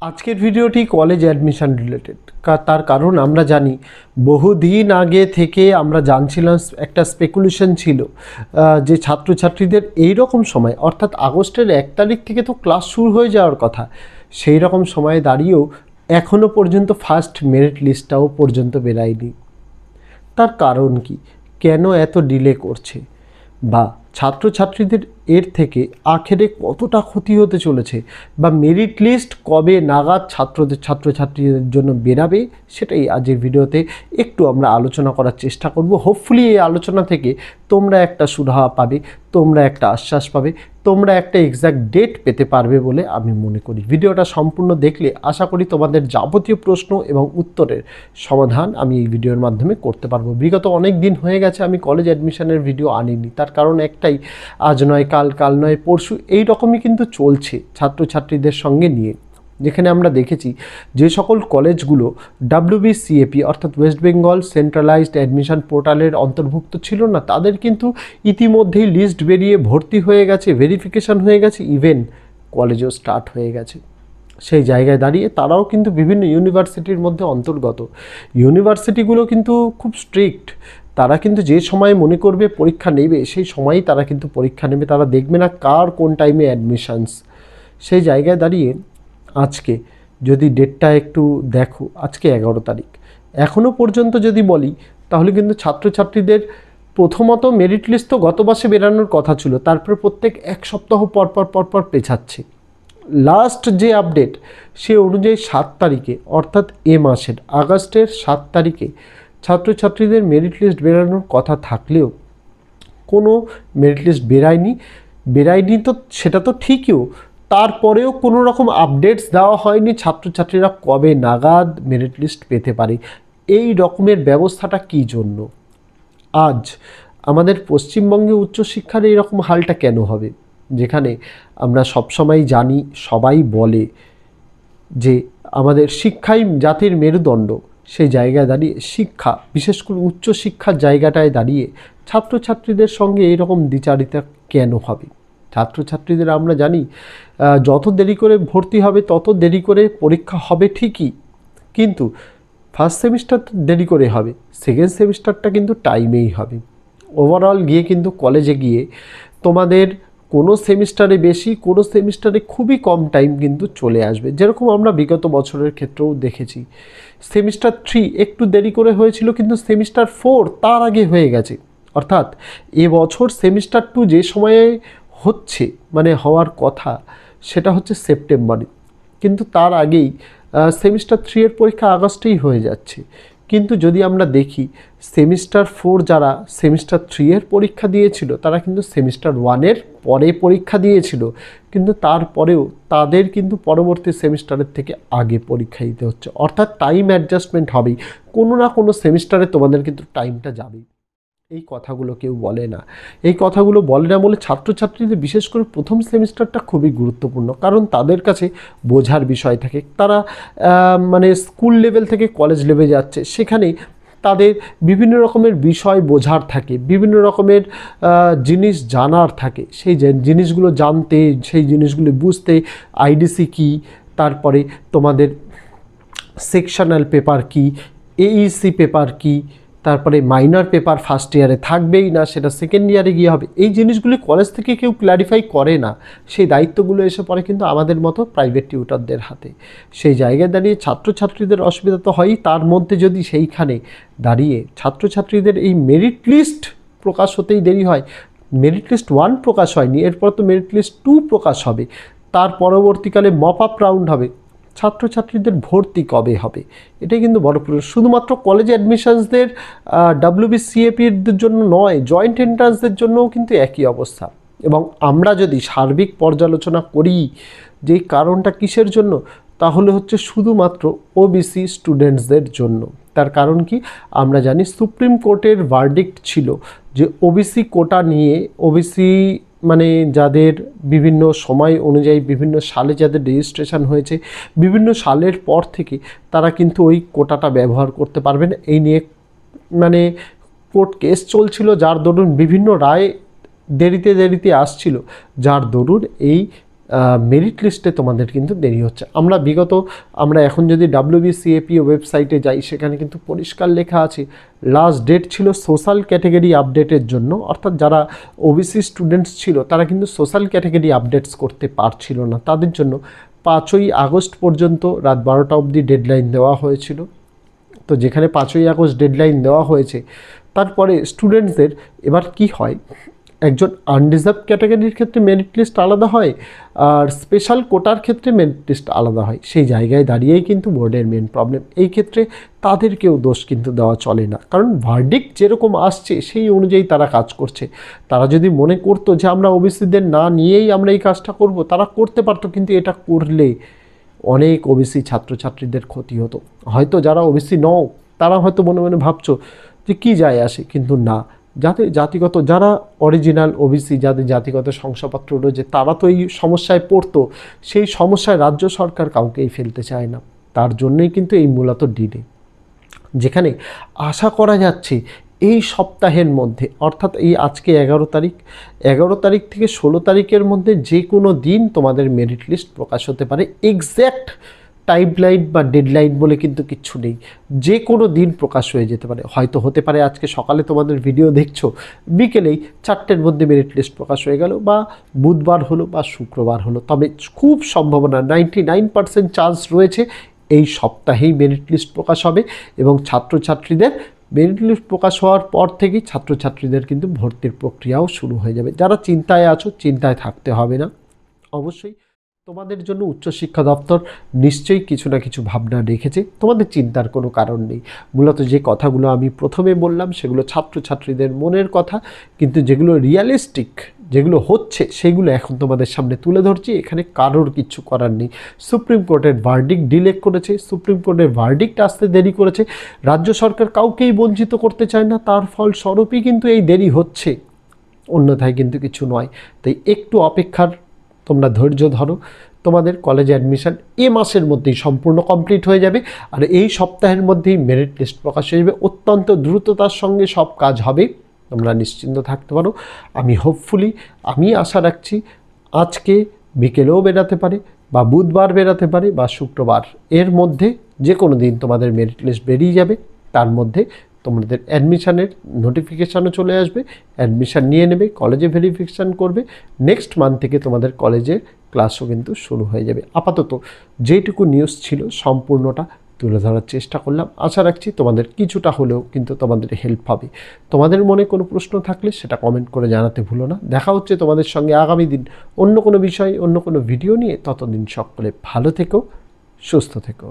আজকের ভিডিওটি college admission related. তার কারণ আমরা জানি বহুদিন আগে থেকে আমরা জানছিলাম, একটা স্পেকুলেশন ছিল যে ছাত্রছাত্রীদের এই রকম সময় অর্থাৎ আগস্টের 1 তারিখ থেকে তো ক্লাস শুরু হয়ে যাওয়ার কথা। সেই রকম সময়ে দাঁড়িয়েও এখনও পর্যন্ত ফার্স্ট মেরিট লিস্টটাও পর্যন্ত বেরায়নি। তার কারণ কি, কেন এত ডিলে করছে, বা ছাত্রছাত্রীদের এর থেকে আখেরে কতটা ক্ষতি হতে চলেছে, বা মেরিট লিস্ট কবে নাগাদ ছাত্রছাত্রীদের জন্য বেরাবে, সেটাই আজকের ভিডিওতে একটু আমরা আলোচনা করার চেষ্টা করব। হোপফুলি এই আলোচনা থেকে তোমরা একটা সুরাহা পাবে, তোমরা একটা আশ্বাস পাবে, তোমরা একটা এক্স্যাক্ট ডেট পেতে পারবে বলে আমি মনে করি। ভিডিওটা সম্পূর্ণ দেখলে আশা করি তোমাদের যাবতীয় প্রশ্ন এবং উত্তরের সমাধান আমি এই ভিডিওর মাধ্যমে করতে পারবো। বিগত অনেক দিন হয়ে গেছে আমি কলেজ অ্যাডমিশনের ভিডিও আনিনি, তার কারণ একটাই, আজ নয় কাল, কাল নয় পরশু, এই রকমই কিন্তু চলছে ছাত্রছাত্রীদের সঙ্গে নিয়ে। যেখানে আমরা দেখেছি যে সকল কলেজগুলো WBCAP অর্থাৎ ওয়েস্ট বেঙ্গল সেন্ট্রালাইজড অ্যাডমিশন পোর্টালের অন্তর্ভুক্ত ছিল না, তাদের কিন্তু ইতিমধ্যেই লিস্ট বেরিয়ে ভর্তি হয়ে গেছে, ভেরিফিকেশান হয়ে গেছে, ইভেন কলেজও স্টার্ট হয়ে গেছে। সেই জায়গায় দাঁড়িয়ে তারাও কিন্তু বিভিন্ন ইউনিভার্সিটির মধ্যে অন্তর্গত। ইউনিভার্সিটিগুলো কিন্তু খুব স্ট্রিক্ট, তারা কিন্তু যে সময় মনে করবে পরীক্ষা নেবে সেই সময়ই তারা কিন্তু পরীক্ষা নেবে, তারা দেখবে না কার কোন টাইমে অ্যাডমিশানস। সেই জায়গায় দাঁড়িয়ে আজকে যদি ডেটটা একটু দেখো, আজকে 11 তারিখ, এখনও পর্যন্ত যদি বলি তাহলে কিন্তু ছাত্রছাত্রীদের প্রথমত মেরিট লিস্ট তো গত মাসে বেরানোর কথা ছিল, তারপর প্রত্যেক 1 সপ্তাহ পরপর পেছাচ্ছে। লাস্ট যে আপডেট সে অনুযায়ী 7 তারিখে অর্থাৎ এ মাসের আগস্টের 7 তারিখে ছাত্রছাত্রীদের মেরিট লিস্ট বেরানোর কথা থাকলেও কোনো মেরিট লিস্ট বেরায়নি তো সেটা তো ঠিকইও, তারপরেও কোনো রকম আপডেটস দেওয়া হয়নি ছাত্রছাত্রীরা কবে নাগাদ মেরিট লিস্ট পেতে পারে। এই রকমের ব্যবস্থাটা কী জন্য? আজ আমাদের পশ্চিমবঙ্গে উচ্চশিক্ষার এই রকম হালটা কেন হবে, যেখানে আমরা সবসময় জানি, সবাই বলে যে আমাদের শিক্ষাই জাতির মেরুদণ্ড, সেই জায়গায় দাঁড়িয়ে শিক্ষা, বিশেষ করে উচ্চশিক্ষার জায়গাটায় দাঁড়িয়ে ছাত্রছাত্রীদের সঙ্গে এইরকম দ্বিচারিতা কেন হবে? ছাত্রছাত্রীদের আমরা জানি যত দেরি করে ভর্তি হবে তত দেরি করে পরীক্ষা হবে ঠিকই, কিন্তু ফার্স্ট সেমিস্টার তো দেরি করে হবে, সেকেন্ড সেমিস্টারটা কিন্তু টাইমেই হবে। ওভারঅল গিয়ে কিন্তু কলেজে গিয়ে তোমাদের কোনো সেমিস্টারে বেশি, কোনো সেমিস্টারে খুবই কম টাইম কিন্তু চলে আসবে, যেরকম আমরা বিগত বছরের ক্ষেত্রেও দেখেছি। সেমিস্টার 3 একটু দেরি করে হয়েছিল, কিন্তু সেমিস্টার 4 তার আগে হয়ে গেছে। অর্থাৎ এবছর সেমিস্টার 2 যে সময়ে হচ্ছে, মানে হওয়ার কথা, সেটা হচ্ছে সেপ্টেম্বরে, কিন্তু তার আগেই সেমিস্টার 3 এর পরীক্ষা আগস্টেই হয়ে যাচ্ছে। কিন্তু যদি আমরা দেখি সেমিস্টার 4 যারা সেমিস্টার 3 এর পরীক্ষা দিয়েছিল তারা কিন্তু সেমিস্টার 1 এর পরে পরীক্ষা দিয়েছিল, কিন্তু তারপরেও তাদের কিন্তু পরবর্তী সেমিস্টারের থেকে আগে পরীক্ষা দিতে হচ্ছে। অর্থাৎ টাইম অ্যাডজাস্টমেন্ট হবেই, কোনো না কোনো সেমিস্টারে তোমাদের কিন্তু টাইমটা যাবেই। এই কথাগুলো কেউ বলে না, এই কথাগুলো বলে না বলে ছাত্রছাত্রীদের বিশেষ করে প্রথম সেমিস্টারটা খুবই গুরুত্বপূর্ণ, কারণ তাদের কাছে বোঝার বিষয় থাকে। তারা মানে স্কুল লেভেল থেকে কলেজ লেভেলে যাচ্ছে, সেখানে তাদের বিভিন্ন রকমের বিষয় বোঝার থাকে, বিভিন্ন রকমের জিনিস জানার থাকে। সেই জিনিসগুলো জানতে, সেই জিনিসগুলো বুঝতে আইডিসি কী, তারপরে তোমাদের সেকশনাল পেপার কী, এইসি পেপার কী, তারপরে মাইনর পেপার ফার্স্ট ইয়ারে থাকবেই না, সেটা সেকেন্ড ইয়ারে গিয়ে হবে, এই জিনিসগুলি কলেজ থেকে কেউ ক্ল্যারিফাই করে না। সেই দায়িত্বগুলো এসে পড়ে কিন্তু আমাদের মতো প্রাইভেট টিউটরদের হাতে। সেই জায়গায় দাঁড়িয়ে ছাত্রছাত্রীদের অসুবিধা তো হয়ই, তার মধ্যে যদি সেইখানে দাঁড়িয়ে ছাত্রছাত্রীদের এই মেরিট লিস্ট প্রকাশ হতেই দেরি হয়, মেরিট লিস্ট 1 প্রকাশ হয়নি, এরপর তো মেরিট লিস্ট 2 প্রকাশ হবে, তার পরবর্তীকালে মপ আপ রাউন্ড হবে, ছাত্রছাত্রীদের ভর্তি কবে হবে? এটাই কিন্তু বড় প্রশ্ন। শুধুমাত্র কলেজ অ্যাডমিশনসদের WBCAPর জন্য নয়, জয়েন্ট এন্ট্রান্সদের জন্যও কিন্তু একই অবস্থা। এবং আমরা যদি সার্বিক পর্যালোচনা করি যে কারণটা কিসের জন্য, তাহলে হচ্ছে শুধুমাত্র ওবিসি স্টুডেন্টসদের জন্য। তার কারণ কি, আমরা জানি সুপ্রিম কোর্টের ভার্ডিক্ট ছিল যে ওবিসি কোটা নিয়ে, ওবিসি মানে যাদের বিভিন্ন সময় অনুযায়ী বিভিন্ন সালে যাদের রেজিস্ট্রেশন হয়েছে, বিভিন্ন সালের পর থেকে তারা কিন্তু ওই কোটাটা ব্যবহার করতে পারবেন। এই নিয়ে মানে কোর্ট কেস চলছিল, যার দরুন বিভিন্ন রায় দেরিতে আসছিল, যার দরুন এই মেরিট লিস্টে তোমাদের কিন্তু দেরি হচ্ছে। আমরা এখন যদি WBCAP ওয়েবসাইটে যাই, সেখানে কিন্তু পরিষ্কার লেখা আছে লাস্ট ডেট ছিল সোশ্যাল ক্যাটাগরি আপডেটের জন্য, অর্থাৎ যারা ওবিসি স্টুডেন্টস ছিল তারা কিন্তু সোশ্যাল ক্যাটাগরি আপডেটস করতে পারছিল না, তাদের জন্য 5ই আগস্ট পর্যন্ত রাত 12টা অবধি ডেডলাইন দেওয়া হয়েছিল। তো যেখানে 5ই আগস্ট ডেডলাইন দেওয়া হয়েছে, তারপরে স্টুডেন্টসদের এবার কি হয়, একজন আনরিজার্ভ ক্যাটাগরির ক্ষেত্রে মেরিট লিস্ট আলাদা হয়, আর স্পেশাল কোটার ক্ষেত্রে মেরিট লিস্ট আলাদা হয়। সেই জায়গায় দাঁড়িয়েই কিন্তু বোর্ডের মেন প্রবলেম। এই ক্ষেত্রে তাদেরকেও দোষ কিন্তু দেওয়া চলে না, কারণ ভার্ডিক্ট যেরকম আসছে সেই অনুযায়ী তারা কাজ করছে। তারা যদি মনে করতো যে আমরা ওবিসিদের না নিয়েই আমরা এই কাজটা করব, তারা করতে পারতো, কিন্তু এটা করলে অনেক ওবিসি ছাত্রছাত্রীদের ক্ষতি হতো। হয়তো যারা ওবিসি নও তারা হয়তো মনে মনে ভাবছো যে কী যায় আসে, কিন্তু না, যারা অরিজিনাল ওবিসি, যাদের জাতিগত শংসাপত্র রয়েছে, তারা তো এই সমস্যায় পড়তো। সেই সমস্যায় রাজ্য সরকার কাউকেই ফেলতে চায় না, তার জন্যই কিন্তু এই মূলত ডিলে। যেখানে আশা করা যাচ্ছে এই সপ্তাহের মধ্যে, অর্থাৎ এই আজকে 11 তারিখ থেকে 16 তারিখের মধ্যে যে কোনো দিন তোমাদের মেরিট লিস্ট প্রকাশ হতে পারে। এক্স্যাক্ট টাইমলাইন বা ডেডলাইন বলে কিন্তু কিচ্ছু নেই, যে কোনো দিন প্রকাশ হয়ে যেতে পারে। হয়তো হতে পারে আজকে সকালে তোমাদের ভিডিও দেখছো, বিকেলেই 4টের মধ্যে মেরিট লিস্ট প্রকাশ হয়ে গেল, বা বুধবার হলো বা শুক্রবার হলো। তবে খুব সম্ভাবনা 99% চান্স রয়েছে এই সপ্তাহেই মেরিট লিস্ট প্রকাশ হবে, এবং ছাত্রছাত্রীদের মেরিট লিস্ট প্রকাশ হওয়ার পর থেকেই ছাত্রছাত্রীদের কিন্তু ভর্তির প্রক্রিয়াও শুরু হয়ে যাবে। যারা চিন্তায় আছো, চিন্তায় থাকতে হবে না। অবশ্যই তোমাদের জন্য উচ্চশিক্ষা দপ্তর নিশ্চয়ই কিছু না কিছু ভাবনা রেখেছে, তোমাদের চিন্তার কোনো কারণ নেই। মূলত যে কথাগুলো আমি প্রথমে বললাম সেগুলো ছাত্রছাত্রীদের মনের কথা, কিন্তু যেগুলো রিয়ালিস্টিক, যেগুলো হচ্ছে, সেগুলো এখন তোমাদের সামনে তুলে ধরছি। এখানে কারোর কিছু করার নেই। সুপ্রিম কোর্টের ভার্ডিক্ট ডিলে করেছে, সুপ্রিম কোর্টের ভার্ডিক্ট আসতে দেরি করেছে। রাজ্য সরকার কাউকেই বঞ্চিত করতে চায় না, তার ফলস্বরূপই কিন্তু এই দেরি হচ্ছে, অন্যথায় কিন্তু কিছু নয়। তাই একটু অপেক্ষার তোমরা ধৈর্য ধরো। তোমাদের কলেজে অ্যাডমিশন এ মাসের মধ্যেই সম্পূর্ণ কমপ্লিট হয়ে যাবে, আর এই সপ্তাহের মধ্যেই মেরিট লিস্ট প্রকাশ হয়ে যাবে। অত্যন্ত দ্রুততার সঙ্গে সব কাজ হবে, তোমরা নিশ্চিন্ত থাকতে পারো। আমি আশা রাখছি আজকে বিকেলেও বেরাতে পারে, বা বুধবার বেরাতে পারে, বা শুক্রবার, এর মধ্যে যে কোনো দিন তোমাদের মেরিট লিস্ট বেরিয়ে যাবে। তার মধ্যে তোমাদের অ্যাডমিশানের নোটিফিকেশানও চলে আসবে, অ্যাডমিশান নিয়ে নেবে, কলেজে ভেরিফিকেশান করবে। নেক্সট মান্থ থেকে তোমাদের কলেজে ক্লাসও কিন্তু শুরু হয়ে যাবে। আপাতত যেটুকু নিউজ ছিল সম্পূর্ণটা তুলে ধরার চেষ্টা করলাম। আশা রাখছি তোমাদের কিছুটা হলেও কিন্তু তোমাদের হেল্প হবে। তোমাদের মনে কোনো প্রশ্ন থাকলে সেটা কমেন্ট করে জানাতে ভুলো না। দেখা হচ্ছে তোমাদের সঙ্গে আগামী দিন অন্য কোনো বিষয়, অন্য কোনো ভিডিও নিয়ে। ততদিন সকলে ভালো থেকো, সুস্থ থেকো।